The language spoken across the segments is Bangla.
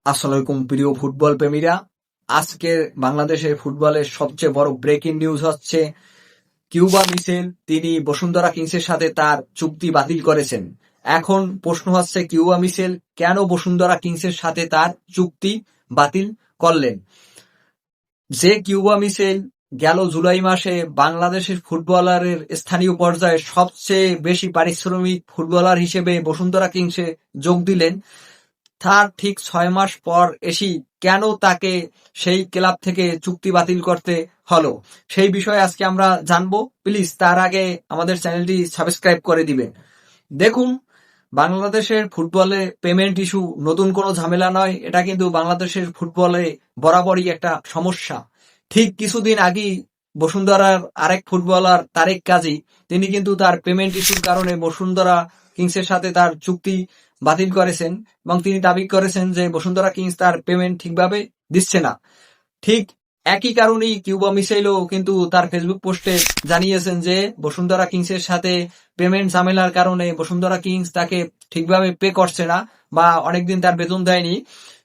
আসসালামু আলাইকুম প্রিয় ফুটবল প্রেমীরা। আজকের বাংলাদেশের ফুটবলের সবচেয়ে বড় ব্রেকিং নিউজ হচ্ছে কিউবা মিশেল তিনি বসুন্ধরা কিংসের সাথে তার চুক্তি বাতিল করেছেন। এখন প্রশ্ন হচ্ছে কিউবা মিশেল কেন বসুন্ধরা কিংসের সাথে তার চুক্তি বাতিল করলেন। যে কিউবা মিশেল গেল জুলাই মাসে বাংলাদেশের ফুটবলারের স্থানীয় পর্যায়ে সবচেয়ে বেশি পারিশ্রমিক ফুটবলার হিসেবে বসুন্ধরা কিংসে যোগ দিলেন, তার ঠিক ৬ মাস পর এসেই কেন তাকে সেই ক্লাব থেকে চুক্তি বাতিল করতে হলো, সেই বিষয়ে আজকে আমরা জানবো। প্লিজ তার আগে আমাদের চ্যানেলটি সাবস্ক্রাইব করে দিবেন। দেখুন, বাংলাদেশের ফুটবলে পেমেন্ট ইস্যু নতুন কোনো ঝামেলা নয়, এটা কিন্তু বাংলাদেশের ফুটবলে বরাবরই একটা সমস্যা। ঠিক কিছুদিন আগেই বসুন্ধরার আরেক ফুটবলার তারেক কাজী তিনি কিন্তু তার পেমেন্ট ইস্যুর কারণে বসুন্ধরা কিংসের সাথে তার চুক্তি বাতিল করেছেন এবং তিনি দাবি করেছেন যে বসুন্ধরা কিংস তার পেমেন্ট ঠিকভাবে দিচ্ছে না। ঠিক একই কারণেই কিউবা মিশেলও কিন্তু তার ফেসবুক পোস্টে জানিয়েছেন যে বসুন্ধরা কিংসের সাথে পেমেন্ট ঝামেলার কারণে বসুন্ধরা কিংস তাকে ঠিকভাবে পে করছে না বা অনেকদিন তার বেতন দেয়নি।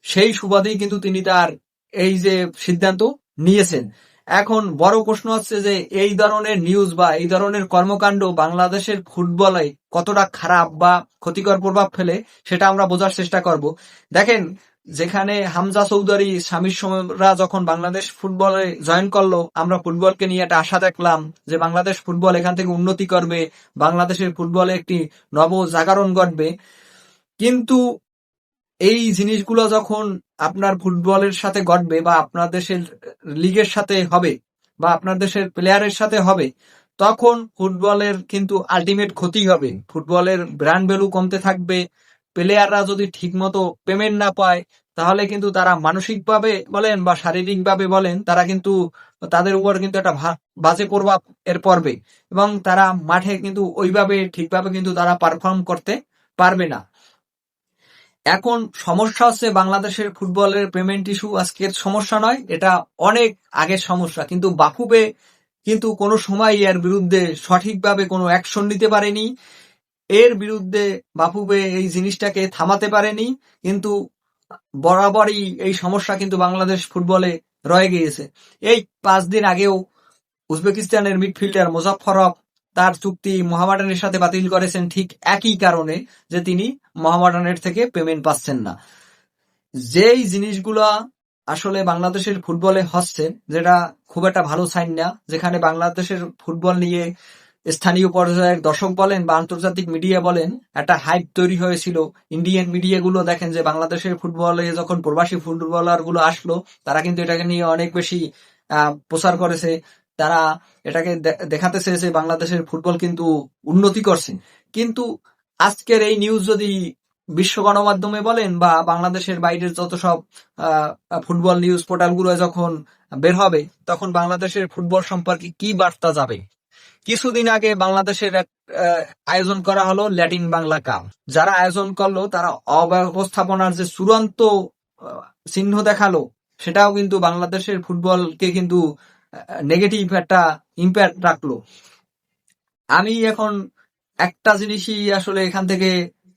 সেই সুবাদেই কিন্তু তিনি তার এই যে সিদ্ধান্ত নিয়েছেন। এখন বড় প্রশ্ন হচ্ছে যে এই ধরনের নিউজ বা এই ধরনের কর্মকাণ্ড বাংলাদেশের ফুটবলে কতটা খারাপ বা ক্ষতিকর প্রভাব ফেলে সেটা আমরা বোঝার চেষ্টা করব। দেখেন, যেখানে হামজা চৌধুরী শামির সমরা যখন বাংলাদেশ ফুটবলে জয়েন করলো, আমরা ফুটবলকে নিয়ে একটা আশা দেখলাম যে বাংলাদেশ ফুটবল এখান থেকে উন্নতি করবে, বাংলাদেশের ফুটবলে একটি নব জাগরণ ঘটবে। কিন্তু এই জিনিসগুলো যখন আপনার ফুটবলের সাথে ঘটবে বা আপনার দেশের লিগের সাথে হবে বা আপনার দেশের প্লেয়ারের সাথে হবে, তখন ফুটবলের কিন্তু আলটিমেট ক্ষতি হবে। ফুটবলের ব্র্যান্ড ভ্যালু কমতে থাকবে। প্লেয়াররা যদি ঠিকমতো পেমেন্ট না পায়, তাহলে কিন্তু তারা মানসিকভাবে বলেন বা শারীরিকভাবে বলেন, তারা কিন্তু তাদের উপর কিন্তু একটা বাজে প্রভাব এর পড়বে এবং তারা মাঠে কিন্তু ওইভাবে ঠিকভাবে কিন্তু তারা পারফর্ম করতে পারবে না। এখন সমস্যা হচ্ছে বাংলাদেশের ফুটবলের পেমেন্ট ইস্যু আজকের সমস্যা নয়, এটা অনেক আগের সমস্যা। কিন্তু বাফুফে কিন্তু কোনো সময় এর বিরুদ্ধে সঠিকভাবে কোনো অ্যাকশন নিতে পারেনি। এর বিরুদ্ধে বাফুফে এই জিনিসটাকে থামাতে পারেনি। কিন্তু বরাবরই এই সমস্যা কিন্তু বাংলাদেশ ফুটবলে রয়ে গিয়েছে। এই ৫ দিন আগেও উজবেকিস্তানের মিডফিল্ডার মোজাফফরভ তার চুক্তি মোহামেডানের সাথে বাতিল করেছেন ঠিক একই কারণে, যে তিনি মোহামেডানের থেকে পেমেন্ট পাচ্ছেন না। যেই জিনিসগুলা আসলে বাংলাদেশের ফুটবলে হচ্ছে, যেটা খুব একটা ভালো সাইন না। যেখানে বাংলাদেশের ফুটবল নিয়ে স্থানীয় পর্যায়ের দর্শক বলেন বা আন্তর্জাতিক মিডিয়া বলেন একটা হাইপ তৈরি হয়েছিল। ইন্ডিয়ান মিডিয়াগুলো দেখেন যে বাংলাদেশের ফুটবলে যখন প্রবাসী ফুটবলার গুলো আসলো, তারা কিন্তু এটাকে নিয়ে অনেক বেশি প্রচার করেছে। তারা এটাকে দেখাতে চেয়েছে বাংলাদেশের ফুটবল কিন্তু উন্নতি করছে। কিন্তু আজকের এই নিউজ যদি বিশ্ব গণমাধ্যমে বলেন বা বাংলাদেশের বাইরের যত সব ফুটবল নিউজ পোর্টালগুলো যখন বের হবে, তখন বাংলাদেশের ফুটবল সম্পর্কে কি বার্তা যাবে? কিছুদিন আগে বাংলাদেশের এক আয়োজন করা হলো ল্যাটিন বাংলা কাপ। যারা আয়োজন করলো তারা অব্যবস্থাপনার যে চূড়ান্ত চিহ্ন দেখালো, সেটাও কিন্তু বাংলাদেশের ফুটবলকে কিন্তু নেগেটিভ একটা ইম্প্যাক্ট রাখলো। আমি এখন একটা জিনিসই আসলে এখান থেকে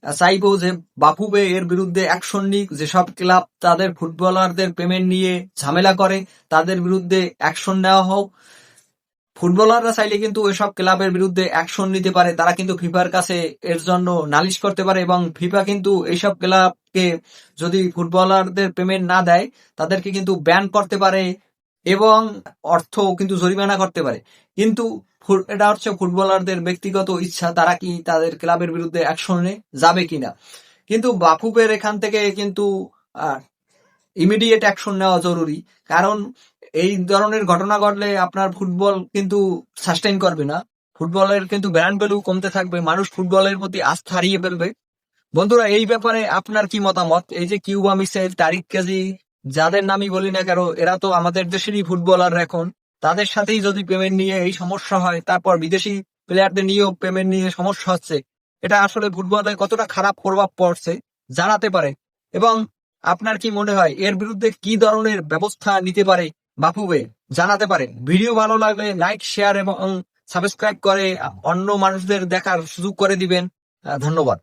চাইবো যে বাফুফে এর বিরুদ্ধে অ্যাকশন নিক। যেসব ক্লাব তাদের ফুটবলারদের পেমেন্ট নিয়ে ঝামেলা করে, তাদের বিরুদ্ধে অ্যাকশন নেওয়া হোক। ফুটবলাররা চাইলে কিন্তু এসব ক্লাবের বিরুদ্ধে অ্যাকশন নিতে পারে। তারা কিন্তু ফিফার কাছে এর জন্য নালিশ করতে পারে এবং ফিফা কিন্তু এইসব ক্লাবকে যদি ফুটবলারদের পেমেন্ট না দেয়, তাদেরকে কিন্তু ব্যান করতে পারে এবং অর্থ কিন্তু জরিমানা করতে পারে। কিন্তু এটা হচ্ছে ফুটবলারদের ব্যক্তিগত ইচ্ছা, তারা কি তাদের ক্লাবের বিরুদ্ধে অ্যাকশনে যাবে কিনা। কিন্তু বাফুফের এখান থেকে কিন্তু ইমিডিয়েট অ্যাকশন নেওয়া জরুরি। কারণ এই ধরনের ঘটনা ঘটলে আপনার ফুটবল কিন্তু সাস্টেইন করবে না। ফুটবলের কিন্তু ব্র্যান্ড ভ্যালু কমতে থাকবে, মানুষ ফুটবলের প্রতি আস্থা হারিয়ে ফেলবে। বন্ধুরা, এই ব্যাপারে আপনার কি মতামত? এই যে কিউবা মিশেল, তারিক কাজী, যাদের নামই বলি না কেন, এরা তো আমাদের দেশেরই ফুটবলার। এখন তাদের সাথেই যদি পেমেন্ট নিয়ে এই সমস্যা হয়, তারপর বিদেশি প্লেয়ারদের নিয়েও পেমেন্ট নিয়ে সমস্যা হচ্ছে, এটা আসলে ফুটবলে কতটা খারাপ প্রভাব পড়ছে জানাতে পারে। এবং আপনার কি মনে হয় এর বিরুদ্ধে কি ধরনের ব্যবস্থা নিতে পারে বাফুফে, জানাতে পারেন। ভিডিও ভালো লাগলে লাইক, শেয়ার এবং সাবস্ক্রাইব করে অন্য মানুষদের দেখার সুযোগ করে দিবেন। ধন্যবাদ।